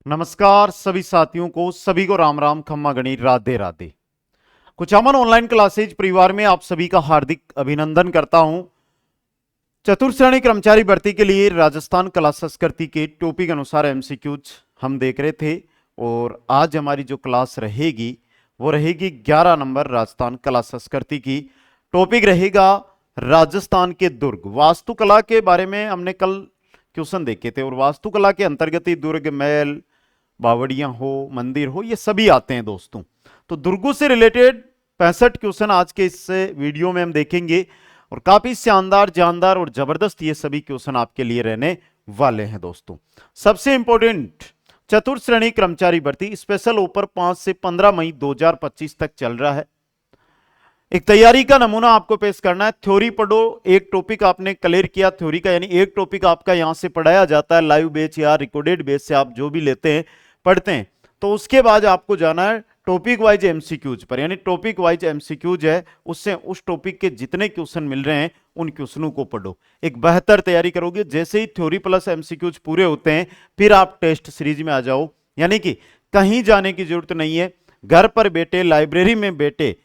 नमस्कार सभी साथियों को, सभी को राम राम, खम्मा गणी, राधे राधे। कुचामन ऑनलाइन क्लासेज परिवार में आप सभी का हार्दिक अभिनंदन करता हूं। चतुर्थ श्रेणी कर्मचारी भर्ती के लिए राजस्थान कला संस्कृति के टॉपिक अनुसार एमसीक्यूज हम देख रहे थे और आज हमारी जो क्लास रहेगी वो रहेगी 11 नंबर राजस्थान कला संस्कृति की। टॉपिक रहेगा राजस्थान के दुर्ग। वास्तुकला के बारे में हमने कल क्वेश्चन देखे थे और वास्तुकला के अंतर्गत ही दुर्ग, महल, बावड़ियां हो, मंदिर हो, ये सभी आते हैं दोस्तों। तो दुर्गों से रिलेटेड 65 क्वेश्चन आज के इस वीडियो में हम देखेंगे और काफी शानदार, जानदार और जबरदस्त ये सभी क्वेश्चन आपके लिए रहने वाले हैं दोस्तों। सबसे इंपॉर्टेंट, चतुर्थ श्रेणी कर्मचारी भर्ती स्पेशल ऑफर 5 से 15 मई 2025 तक चल रहा है। एक तैयारी का नमूना आपको पेश करना है। थ्योरी पढ़ो, एक टॉपिक आपने क्लियर किया थ्योरी का, यानी एक टॉपिक आपका यहां से पढ़ाया जाता है लाइव बेस या रिकॉर्डेड बेस से, आप जो भी लेते हैं पढ़ते हैं। तो उसके बाद आपको जाना है टॉपिक वाइज एमसीक्यूज पर, यानी टॉपिक वाइज एमसीक्यूज है, उससे उस टॉपिक के जितने क्वेश्चन मिल रहे हैं उन क्वेश्चनों को पढ़ो। एक बेहतर तैयारी करोगे। जैसे ही थ्योरी प्लस एमसीक्यूज पूरे होते हैं फिर आप टेस्ट सीरीज में आ जाओ, यानी कि कहीं जाने की जरूरत नहीं है। घर पर बैठे, लाइब्रेरी में बैठे,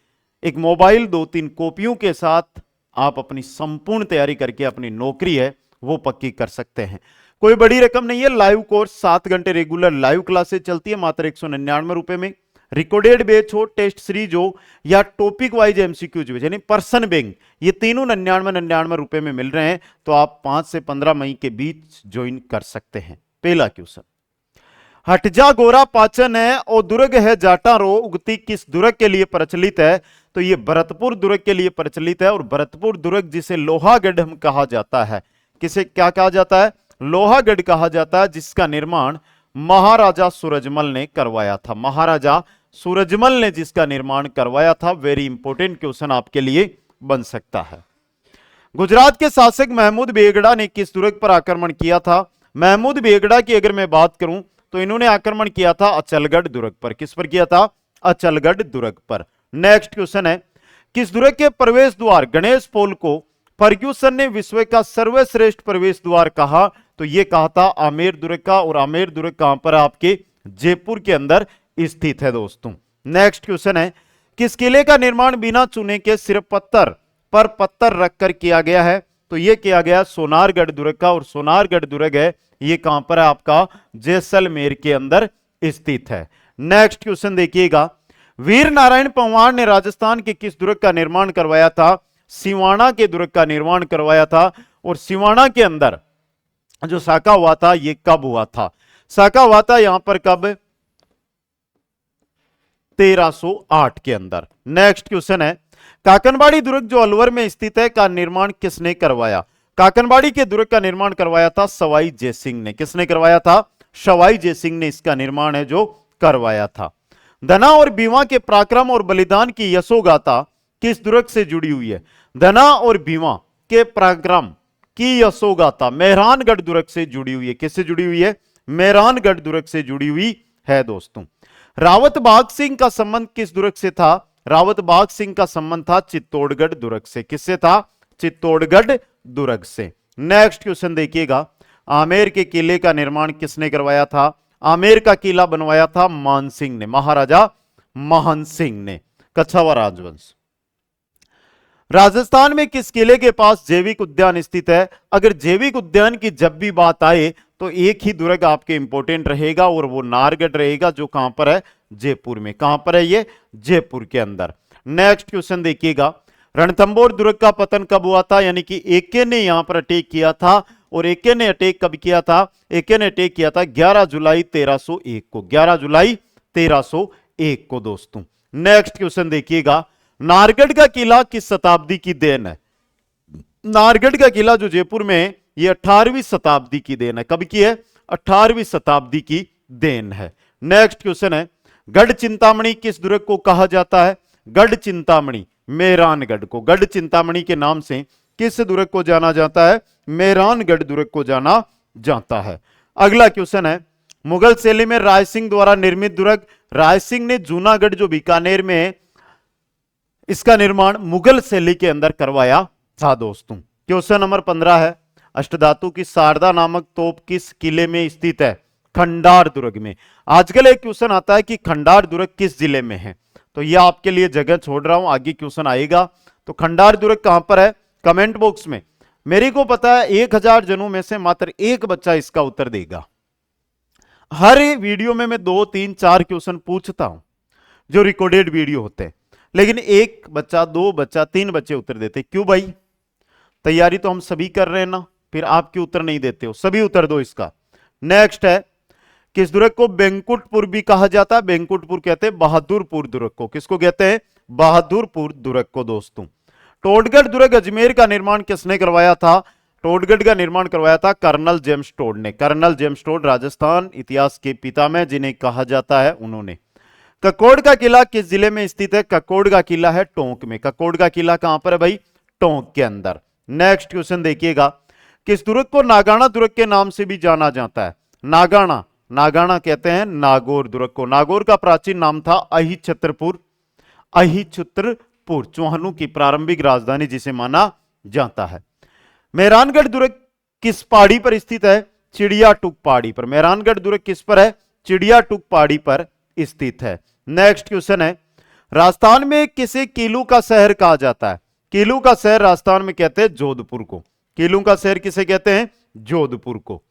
एक मोबाइल 2-3 कॉपियों के साथ आप अपनी संपूर्ण तैयारी करके अपनी नौकरी है वो पक्की कर सकते हैं। कोई बड़ी रकम नहीं है। लाइव कोर्स 7 घंटे रेगुलर लाइव क्लासेस चलती है मात्र 199 रुपए में। रिकॉर्डेड बैच हो, टेस्ट सीरीज हो या टॉपिक वाइज एमसीक्यूज हो, यानी पर्सन बैंक, ये तीनों 99 रुपए में मिल रहे हैं। तो आप 5 से 15 मई के बीच ज्वाइन कर सकते हैं। पहला क्वेश्चन, हटजा गोरा पाचन है और दुर्ग है जाटा रो, उगती किस दुर्ग के लिए प्रचलित है? तो ये भरतपुर दुर्ग के लिए प्रचलित है। और भरतपुर दुर्ग जिसे लोहागढ़ हम कहा जाता है, किसे क्या कहा जाता है? लोहागढ़ कहा जाता है, जिसका निर्माण महाराजा सूरजमल ने करवाया था। महाराजा सूरजमल ने जिसका निर्माण करवाया था। वेरी इंपॉर्टेंट क्वेश्चन आपके लिए बन सकता है। गुजरात के शासक महमूद बेगड़ा ने किस दुर्ग पर आक्रमण किया था? महमूद बेगड़ा की अगर मैं बात करूं तो इन्होंने आक्रमण किया था अचलगढ़ दुर्ग पर। किस पर किया था? अचलगढ़ दुर्ग पर। नेक्स्ट क्वेश्चन है, किस दुर्ग के प्रवेश द्वार गणेश पोल को फर्ग्यूसन ने विश्व का सर्वश्रेष्ठ प्रवेश द्वार कहा? तो यह कहा था आमेर दुर्ग का। और आमेर दुर्ग कहां पर? आपके जयपुर के अंदर स्थित है दोस्तों। नेक्स्ट क्वेश्चन है, किस किले का निर्माण बिना चूने के सिर्फ पत्थर पर पत्थर रखकर किया गया है? तो यह किया गया सोनारगढ़ दुर्ग का। और सोनारगढ़ दुर्ग है ये कहां पर है? आपका जैसलमेर के अंदर स्थित है। नेक्स्ट क्वेश्चन देखिएगा, वीर नारायण पौहाड़ ने राजस्थान के किस दुर्ग का निर्माण करवाया था? सिवाना के दुर्ग का निर्माण करवाया था। और सिवाना के अंदर जो साका हुआ था ये कब हुआ था? साका हुआ था यहां पर कब? 1308 के अंदर। नेक्स्ट क्वेश्चन है, काकनबाड़ी दुर्ग जो अलवर में स्थित है का निर्माण किसने करवाया? काकनबाड़ी के दुर्ग का निर्माण करवाया था सवाई जयसिंह ने। किसने करवाया था? सवाई जयसिंह ने इसका निर्माण है जो करवाया था। धना और भीमा के पराक्रम और बलिदान की यशोगाथा किस दुर्ग से जुड़ी हुई है? धना और भीमा के पराक्रम की यशोगाथा मेहरानगढ़ दुर्ग से जुड़ी हुई है। किससे जुड़ी हुई है? मेहरानगढ़ दुर्ग से जुड़ी हुई है दोस्तों। रावत बाग सिंह का संबंध किस दुर्ग से था? रावत बाग सिंह का संबंध था चित्तौड़गढ़ दुर्ग से। किससे था? चित्तौड़गढ़ दुर्ग से। नेक्स्ट क्वेश्चन देखिएगा, आमेर के किले का निर्माण किसने करवाया था? आमेर का किला बनवाया था मान सिंह ने, महाराजा मान सिंह ने। कछावा राजवंश। राजस्थान में किस किले के पास जैविक उद्यान स्थित है? अगर जैविक उद्यान की जब भी बात आए तो एक ही दुर्ग आपके इंपॉर्टेंट रहेगा और वो नारगढ़ रहेगा, जो कहां पर है? जयपुर में। कहां पर है ये? जयपुर के अंदर। नेक्स्ट क्वेश्चन देखिएगा, रणथंबोर दुर्ग का पतन कब हुआ था? यानी कि एके ने यहां पर अटैक किया था। और एके ने अटैक कब किया था? एके ने अटैक किया था 11 जुलाई 1301 को। 11 जुलाई 1301 को दोस्तों। नेक्स्ट क्वेश्चन देखिएगा, नारगढ़ का किला किस शताब्दी की देन है? नारगढ़ का किला जो जयपुर में है ये 18वीं शताब्दी की देन है। कब की है? 18वीं शताब्दी की देन है। नेक्स्ट क्वेश्चन है, गढ़ चिंतामणि किस दुर्ग को कहा जाता है? गढ़ चिंतामणि मेहरानगढ़ को। गढ़ चिंतामणि के नाम से किस दुर्ग को जाना जाता है? मेहरानगढ़ दुर्ग को जाना जाता है। अगला क्वेश्चन है, मुगल शैली में राय सिंह द्वारा निर्मित दुर्ग। राय सिंह ने जूनागढ़ जो बीकानेर में है इसका निर्माण मुगल शैली के अंदर करवाया था दोस्तों। क्वेश्चन नंबर 15 है, अष्टधातु की शारदा नामक तोप किस किले में स्थित है? खंडार दुर्ग में। आजकल एक क्वेश्चन आता है कि खंडार दुर्ग किस जिले में है, तो ये आपके लिए जगह छोड़ रहा हूं, आगे क्वेश्चन आएगा। तो खंडार दुर्ग कहां पर है, कमेंट बॉक्स में। मेरे को पता है 1000 जनों में से मात्र एक बच्चा इसका उत्तर देगा। हर वीडियो में मैं 2 3 4 क्वेश्चन पूछता हूं जो रिकॉर्डेड वीडियो होते हैं, लेकिन एक बच्चा, 2 बच्चा, 3 बच्चे उत्तर देते। क्यों भाई, तैयारी तो हम सभी कर रहे हैं ना, फिर आप क्यों उत्तर नहीं देते हो, सभी उत्तर दो इसका। नेक्स्ट है, किस दुर्ग को बेंकुटपुर भी कहा जाता है, बेंकुटपुर कहते हैं बहादुरपुर दुर्ग को। किसको कहते हैं, बहादुरपुर दुर्ग को दोस्तों। टोडगढ़ दुर्ग अजमेर का निर्माण किसने करवाया था, टोडगढ़ का निर्माण करवाया था कर्नल जेम्स टोड ने। कर्नल जेम्स टोड राजस्थान इतिहास के पितामह जिन्हें कहा जाता है, उन्होंने। ककोड़ का किला किस जिले में स्थित है, ककोड़ का किला है टोंक में। ककोड़ का किला कहां पर है भाई, टोंक के अंदर। नेक्स्ट क्वेश्चन देखिएगा, किस दुर्ग को नागाना दुर्ग के नाम से भी जाना जाता है, नागाना, नागाना कहते हैं नागौर दुर्ग को। नागौर का प्राचीन नाम था अहिछत्रपुर, अहिछत्रपुर चौहानों की प्रारंभिक राजधानी जिसे माना जाता है। मेहरानगढ़ दुर्ग किस पहाड़ी पर स्थित है, चिड़ियाटुक पहाड़ी पर। मेहरानगढ़ दुर्ग किस पर है, चिड़ियाटुक पहाड़ी पर स्थित है। नेक्स्ट क्वेश्चन है, राजस्थान में किसे कीलू का शहर कहा जाता है, कीलू का शहर राजस्थान में कहते हैं जोधपुर को। कीलू का शहर किसे कहते हैं, जोधपुर को।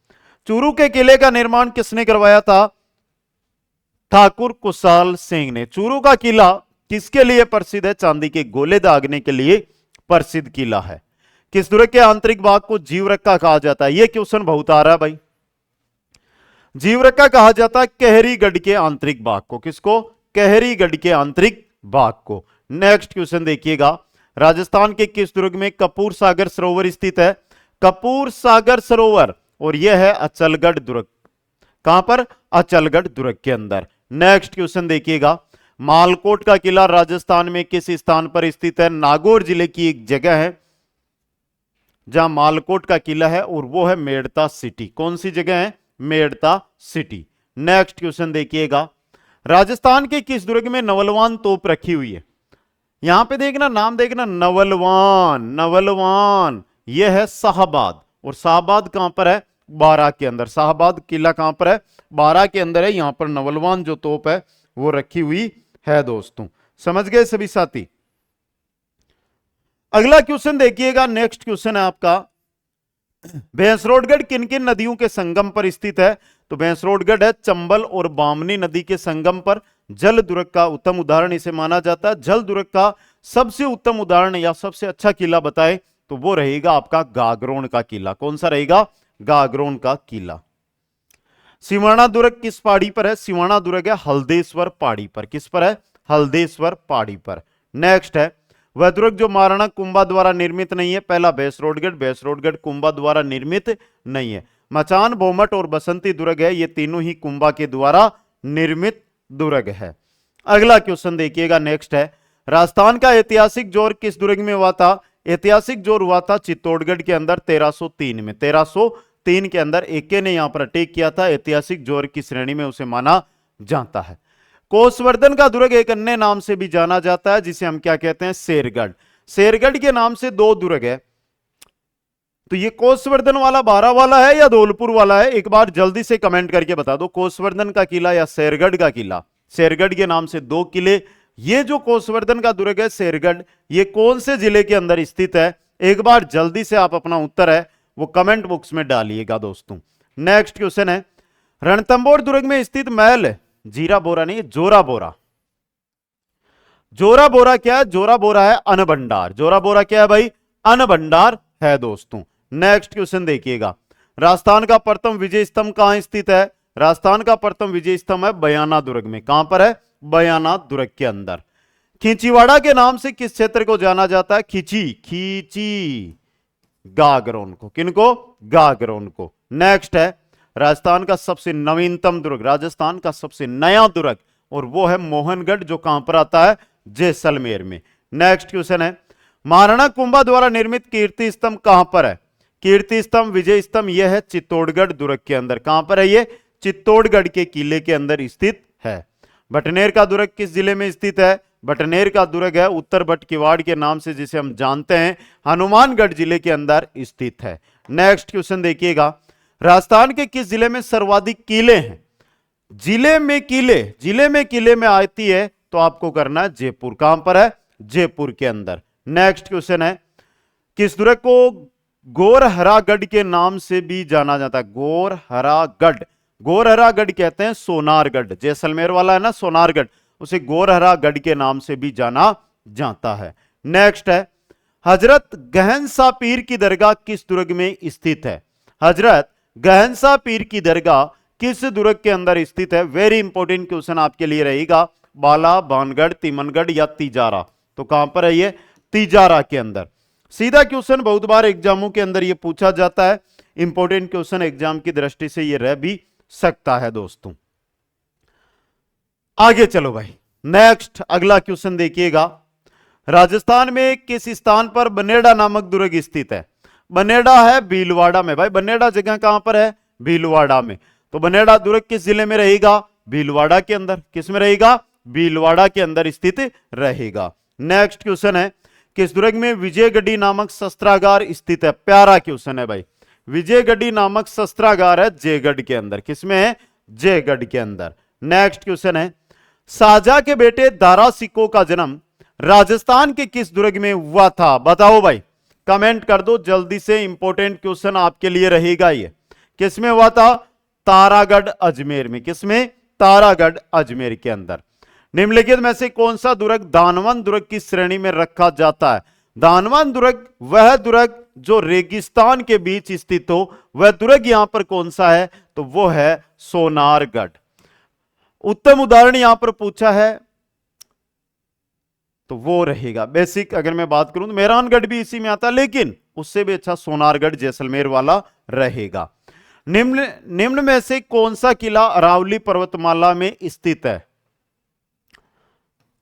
चूरू के किले का निर्माण किसने करवाया था, ठाकुर कुशाल सिंह ने। चूरू का किला किसके लिए प्रसिद्ध है, चांदी के गोले दागने के लिए प्रसिद्ध किला है। किस दुर्ग के आंतरिक भाग को जीवरक्का कहा जाता है, यह क्वेश्चन बहुत आ रहा है भाई। जीवरक्का कहा जाता है कहरीगढ़ के आंतरिक भाग को। किसको, कहरीगढ़ के आंतरिक भाग को। नेक्स्ट क्वेश्चन देखिएगा, राजस्थान के किस दुर्ग में कपूर सागर सरोवर स्थित है, कपूर सागर सरोवर, और यह है अचलगढ़ दुर्ग। कहां पर, अचलगढ़ दुर्ग के अंदर। नेक्स्ट क्वेश्चन देखिएगा, मालकोट का किला राजस्थान में किस स्थान पर स्थित है, नागौर जिले की एक जगह है जहां मालकोट का किला है, और वो है मेड़ता सिटी। कौन सी जगह है, मेड़ता सिटी। नेक्स्ट क्वेश्चन देखिएगा, राजस्थान के किस दुर्ग में नवलवान तोप रखी हुई है। यहां पे देखना, नाम देखना, नवलवान, नवलवान, यह है शाहबाद, और शाहबाद कहां पर है, बारां के अंदर। शाहबाद किला कहां पर है, बारां के अंदर है। यहां पर नवलवान जो तोप है वो रखी हुई है दोस्तों। समझ गए सभी साथी। अगला क्वेश्चन देखिएगा, नेक्स्ट क्वेश्चन है आपका, भैंसरोडगढ़ किन किन नदियों के संगम पर स्थित है, तो भैंसरोडगढ़ है चंबल और बामनी नदी के संगम पर। जल दुर्ग का उत्तम उदाहरण इसे माना जाता है। जल दुर्ग का सबसे उत्तम उदाहरण या सबसे अच्छा किला बताए तो वो रहेगा आपका गागरोन का किला। कौन सा रहेगा, गागरोन का किला। सिवाना दुर्ग किस पहाड़ी पर है, सिवाना दुर्ग है हल्देश्वर पहाड़ी पर। किस पर है, हल्देश्वर पहाड़ी पर। नेक्स्ट है, वह दुर्ग जो महाराणा कुंभा द्वारा निर्मित नहीं है, पहला भैंसरोडगढ़, भैंसरोडगढ़ कुंभा द्वारा निर्मित नहीं है। मचान, बोमट और बसंती दुर्ग है, ये तीनों ही कुंभा के द्वारा निर्मित दुर्ग है। अगला क्वेश्चन देखिएगा, नेक्स्ट है, राजस्थान का ऐतिहासिक जोर किस दुर्ग में हुआ था, ऐतिहासिक जोर हुआ था चित्तौड़गढ़ के अंदर 1303 में। 1303 के अंदर एके ने यहां पर अटैक किया था। ऐतिहासिक जोर की श्रेणी में उसे माना जाता है। कोसवर्धन का दुर्ग एक अन्य नाम से भी जाना जाता है जिसे हम क्या कहते हैं, शेरगढ़। शेरगढ़ के नाम से 2 दुर्ग है, तो ये कोसवर्धन वाला बारा वाला है या धौलपुर वाला है, एक बार जल्दी से कमेंट करके बता दो। कोसवर्धन का किला या शेरगढ़ का किला। शेरगढ़ के नाम से 2 किले। ये जो कोसवर्धन का दुर्ग है शेरगढ़, ये कौन से जिले के अंदर स्थित है, एक बार जल्दी से आप अपना उत्तर है वो कमेंट बॉक्स में डालिएगा दोस्तों। नेक्स्ट क्वेश्चन है, रणथंभौर दुर्ग में स्थित महल, जीरा बोरा नहीं, जोरा बोरा। जोरा बोरा क्या है, जोरा बोरा है अन्न भंडार। जोरा बोरा क्या है भाई, अन्न भंडार है दोस्तों। नेक्स्ट क्वेश्चन देखिएगा, राजस्थान का प्रथम विजय स्तंभ कहां स्थित है, राजस्थान का प्रथम विजय स्तंभ है बयाना दुर्ग में। कहां पर है, बयाना दुर्ग के अंदर। खींचीवाड़ा के नाम से किस क्षेत्र को जाना जाता है, खींची, खींची गागरोन को। किनको, गागरोन को। नेक्स्ट है, राजस्थान का सबसे नवीनतम दुर्ग, राजस्थान का सबसे नया दुर्ग, और वो है मोहनगढ़ जो कहां पर आता है, जैसलमेर में। नेक्स्ट क्वेश्चन है, महाराणा कुंभा द्वारा निर्मित कीर्ति स्तंभ कहां पर है, कीर्ति स्तंभ, विजय स्तंभ, यह है चित्तौड़गढ़ दुर्ग के अंदर। कहां पर है ये, चित्तौड़गढ़ के किले के अंदर स्थित है। बटनेर का दुर्ग किस जिले में स्थित है, बटनेर का दुर्ग है उत्तर बटकिवाड़ के नाम से जिसे हम जानते हैं, हनुमानगढ़ जिले के अंदर स्थित है। नेक्स्ट क्वेश्चन देखिएगा, राजस्थान के किस जिले में सर्वाधिक किले हैं? जिले में आती है तो आपको करना है जयपुर। कहां पर है? जयपुर के अंदर। नेक्स्ट क्वेश्चन है, किस दुर्ग को गोरहरागढ़ के नाम से भी जाना जाता है? गोरहरागढ़, गोरहरागढ़ कहते हैं सोनारगढ़, जैसलमेर वाला है ना सोनारगढ़, उसे गोरहरागढ़ के नाम से भी जाना जाता है। नेक्स्ट है, हजरत गहनसा पीर की दरगाह किस दुर्ग में स्थित है? हजरत गहनसा पीर की दरगाह किस दुर्ग के अंदर स्थित है? वेरी इंपॉर्टेंट क्वेश्चन आपके लिए रहेगा। बाला, बानगढ़, तिमनगढ़ या तिजारा? तो कहां पर है ये? तिजारा के अंदर। सीधा क्वेश्चन बहुत बार एग्जामों के अंदर ये पूछा जाता है, इंपॉर्टेंट क्वेश्चन एग्जाम की दृष्टि से ये रह भी सकता है दोस्तों। आगे चलो भाई, नेक्स्ट अगला क्वेश्चन देखिएगा। राजस्थान में किस स्थान पर बनेड़ा नामक दुर्ग स्थित है? बनेड़ा है भीलवाड़ा में। भाई बनेड़ा जगह कहां पर है? भीलवाड़ा में। तो बनेड़ा दुर्ग किस जिले में रहेगा? भीलवाड़ा के अंदर। किस में रहेगा? भीलवाड़ा के अंदर स्थित रहेगा। नेक्स्ट क्वेश्चन है, किस दुर्ग में विजयगढ़ी नामक शस्त्रागार स्थित है? प्यारा क्वेश्चन है भाई। विजयगढ़ी नामक शस्त्रागार है जयगढ़ के अंदर। किसमें है? जयगढ़ के अंदर। नेक्स्ट क्वेश्चन है, शाहजहां के बेटे दारा सिकोह का जन्म राजस्थान के किस दुर्ग में हुआ था? बताओ भाई, कमेंट कर दो जल्दी से, इंपॉर्टेंट क्वेश्चन आपके लिए रहेगा ये। किसमें हुआ था? तारागढ़ अजमेर में। किसमें? तारागढ़ अजमेर के अंदर। निम्नलिखित में से कौन सा दुर्ग दानवन दुर्ग की श्रेणी में रखा जाता है? दानवन दुर्ग वह दुर्ग जो रेगिस्तान के बीच स्थित हो, वह दुर्ग यहां पर कौन सा है? तो वो है सोनारगढ़। उत्तम उदाहरण यहां पर पूछा है तो वो रहेगा बेसिक। अगर मैं बात करूं तो मेहरानगढ़ भी इसी में आता है, लेकिन उससे भी अच्छा सोनारगढ़ जैसलमेर वाला रहेगा। निम्न में से कौन सा किला अरावली पर्वतमाला में स्थित है?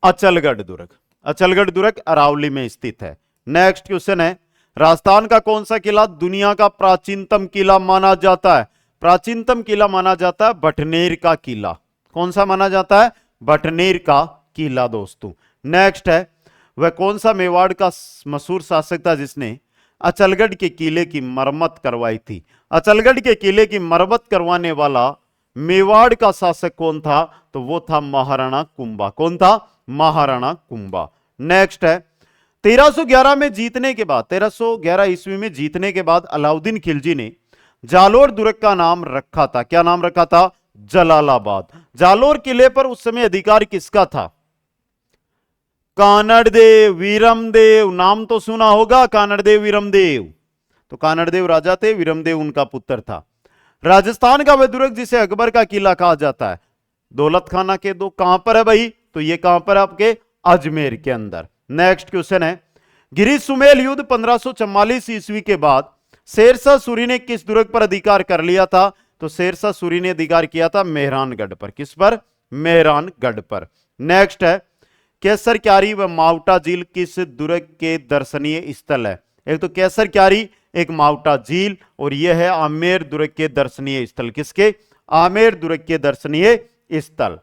अचलगढ़ दुर्ग। अचलगढ़ दुर्ग अरावली में स्थित है। नेक्स्ट क्वेश्चन है, राजस्थान का कौन सा किला दुनिया का प्राचीनतम किला माना जाता है? प्राचीनतम किला माना जाता है बटनेर का किला। कौन सा माना जाता है? बटनेर का किला दोस्तों। नेक्स्ट है, वह कौन सा मेवाड़ का मशहूर शासक था जिसने अचलगढ़ के किले की मरम्मत करवाई थी? अचलगढ़ के किले की मरम्मत करवाने वाला मेवाड़ का शासक कौन था? तो वो था महाराणा कुंभा। कौन था? महाराणा कुंभा। नेक्स्ट है, 1311 में जीतने के बाद, 1311 ईस्वी में जीतने के बाद अलाउद्दीन खिलजी ने जालोर दुर्ग का नाम रखा था। क्या नाम रखा था? जलालाबाद। जालोर किले पर उस समय अधिकार किसका था? कानड़देव, वीरमदेव। नाम तो सुना होगा, कानड़देव वीरमदेव। तो कानड़देव राजा थे, वीरमदेव उनका पुत्र था। राजस्थान का वह दुर्ग जिसे अकबर का किला कहा जाता है, दौलत खाना के दो, कहां पर है भाई? तो ये कहां पर है? आपके अजमेर के अंदर। नेक्स्ट क्वेश्चन है, गिरी सुमेल युद्ध 1544 ईस्वी के बाद शेरशाह सूरी ने किस दुर्ग पर अधिकार कर लिया था? तो शेरशाह सूरी ने अधिकार किया था मेहरानगढ़ पर। किस पर? मेहरानगढ़ पर। नेक्स्ट है, केसर क्यारी व मावटा झील किस दुर्ग के दर्शनीय स्थल है? एक तो केसर क्यारी, एक मावटा झील, और यह है आमेर दुर्ग के दर्शनीय स्थल। किसके? आमेर दुर्ग के दर्शनीय स्थल।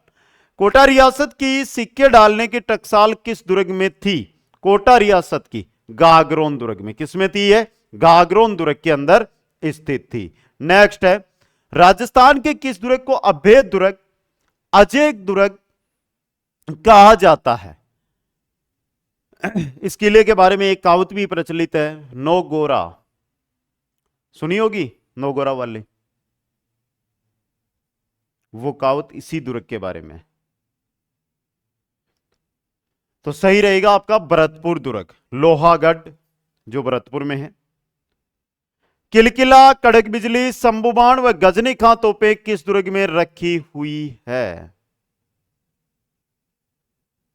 कोटा रियासत की सिक्के डालने की टकसाल किस दुर्ग में थी? कोटा रियासत की गागरोन दुर्ग में। किसमें थी? ये गागरोन दुर्ग के अंदर स्थित थी। नेक्स्ट है, राजस्थान के किस दुर्ग को अभेद दुर्ग, अजय दुर्ग कहा जाता है? इस किले के बारे में एक कहावत भी प्रचलित है, नौगोरा। सुनी होगी नौगोरा वाले, वो कहावत इसी दुर्ग के बारे में। तो सही रहेगा आपका भरतपुर दुर्ग, लोहागढ़ जो भरतपुर में है। किलकिला, कड़क बिजली, शंभुबाण व गजनी खां तोपें किस दुर्ग में रखी हुई है?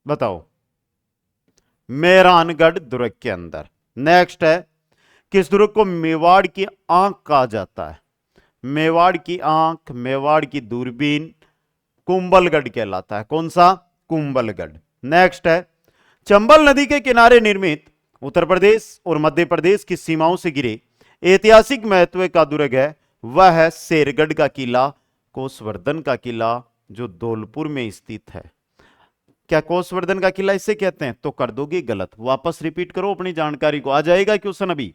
बताओ। मेहरानगढ़ दुर्ग के अंदर। नेक्स्ट है, किस दुर्ग को मेवाड़ की आंख कहा जाता है? मेवाड़ की आंख, मेवाड़ की दूरबीन कुंभलगढ़ कहलाता है। कौन सा? कुंभलगढ़। नेक्स्ट है, चंबल नदी के किनारे निर्मित उत्तर प्रदेश और मध्य प्रदेश की सीमाओं से गिरे ऐतिहासिक महत्व का दुर्ग है, वह है शेरगढ़ का किला, कोसवर्धन का किला जो धौलपुर में स्थित है। क्या कोसवर्धन का किला इसे कहते हैं? तो कर दोगे गलत, वापस रिपीट करो अपनी जानकारी को, आ जाएगा क्वेश्चन अभी।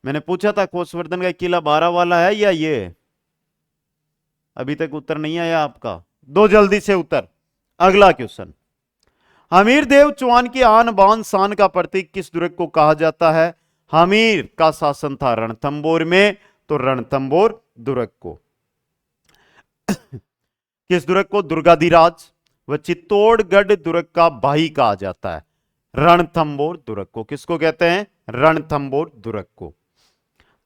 मैंने पूछा था कोसवर्धन का किला 12 वाला है या ये? अभी तक उत्तर नहीं आया आपका। दो जल्दी से उत्तर। अगला क्वेश्चन, हमीर देव चौहान की आन बान शान का प्रतीक किस दुर्ग को कहा जाता है? हमीर का शासन था रणथंबोर में, तो रणथंबोर दुर्ग को। किस दुर्ग को दुर्गाधिराज व चित्तौड़गढ़ दुर्ग का भाई कहा जाता है? रणथंबोर दुर्ग को। किसको कहते हैं? रणथंबोर दुर्ग को।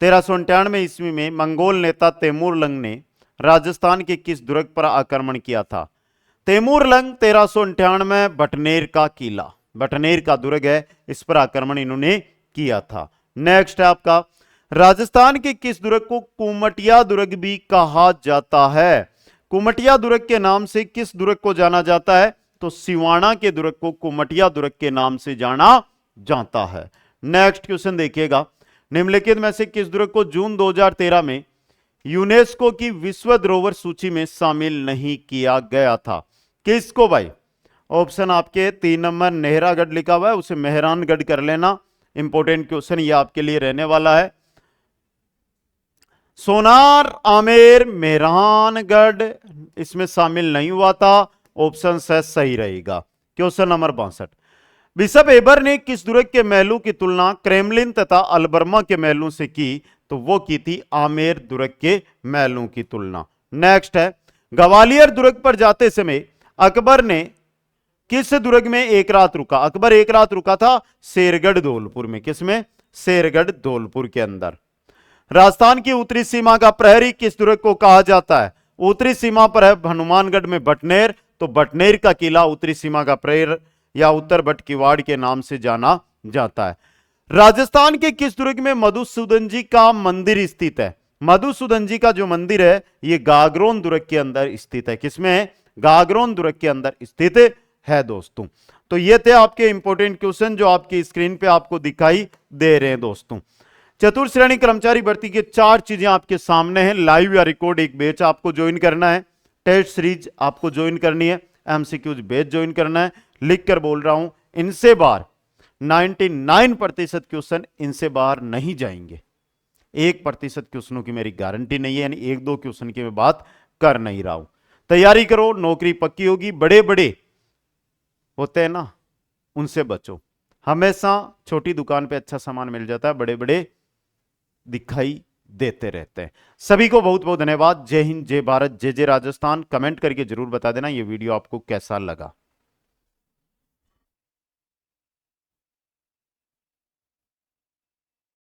1398 ईस्वी में मंगोल नेता तैमूरलंग ने राजस्थान के किस दुर्ग पर आक्रमण किया था? तैमूरलंग 1398 बटनेर का किला, बटनेर का दुर्ग है, इस पर आक्रमण इन्होंने किया था। नेक्स्ट है आपका, राजस्थान के किस दुर्ग को कुमटिया दुर्ग भी कहा जाता है? कुमटिया दुर्ग के नाम से किस दुर्ग को जाना जाता है? तो सिवाना के दुर्ग को कुमटिया दुर्ग के नाम से जाना जाता है। नेक्स्ट क्वेश्चन देखिएगा, निम्नलिखित में से किस दुर्ग को जून 2013 में यूनेस्को की विश्व धरोहर सूची में शामिल नहीं किया गया था? किसको भाई? ऑप्शन आपके 3 नंबर नेहरागढ़ लिखा हुआ है, उसे मेहरानगढ़ कर लेना। इंपॉर्टेंट क्वेश्चन ये आपके लिए रहने वाला है। सोनार, आमेर, मेहरानगढ़ इसमें शामिल नहीं हुआ था। ऑप्शन से सही रहेगा। क्वेश्चन नंबर 62, बिशप एबर ने किस दुर्ग के महलों की तुलना क्रेमलिन तथा अलबर्मा के महलों से की? तो वो की थी आमेर दुर्ग के महलों की तुलना। नेक्स्ट है, ग्वालियर दुर्ग पर जाते समय अकबर ने किस दुर्ग में एक रात रुका? अकबर एक रात रुका था शेरगढ़ धौलपुर में। किसमें? शेरगढ़ धौलपुर के अंदर। राजस्थान की उत्तरी सीमा का प्रहरी किस दुर्ग को कहा जाता है? उत्तरी सीमा पर है हनुमानगढ़ में बटनेर, तो बटनेर का किला उत्तरी सीमा का प्रहरी या उत्तर बटकिवाड़ के नाम से जाना जाता है। राजस्थान के किस दुर्ग में मधुसूदन जी का मंदिर स्थित है? मधुसूदन जी का जो मंदिर है ये गागरोन दुर्ग के अंदर स्थित है। किसमें है? गागरोन दुर्ग के अंदर स्थित है दोस्तों। तो ये थे आपके इंपॉर्टेंट क्वेश्चन जो आपकी स्क्रीन पे आपको दिखाई दे रहे हैं दोस्तों। चतुर्थ श्रेणी कर्मचारी भर्ती के 4 चीजें आपके सामने हैं, लाइव या रिकॉर्ड एक बैच आपको ज्वाइन करना है, टेस्ट सीरीज आपको ज्वाइन करनी है, एमसीक्यूज बैच ज्वाइन करना है। लिख कर बोल रहा हूं, इनसे बाहर 99% क्वेश्चन इनसे बाहर नहीं जाएंगे। 1% क्वेश्चनों की मेरी गारंटी नहीं है, यानी 1-2 क्वेश्चन की मैं बात कर नहीं रहा हूं। तैयारी करो, नौकरी पक्की होगी। बड़े बड़े होते हैं ना, उनसे बचो। हमेशा छोटी दुकान पे अच्छा सामान मिल जाता है, बड़े बड़े दिखाई देते रहते हैं। सभी को बहुत बहुत धन्यवाद। जय हिंद, जय भारत, जय जय राजस्थान। कमेंट करके जरूर बता देना ये वीडियो आपको कैसा लगा।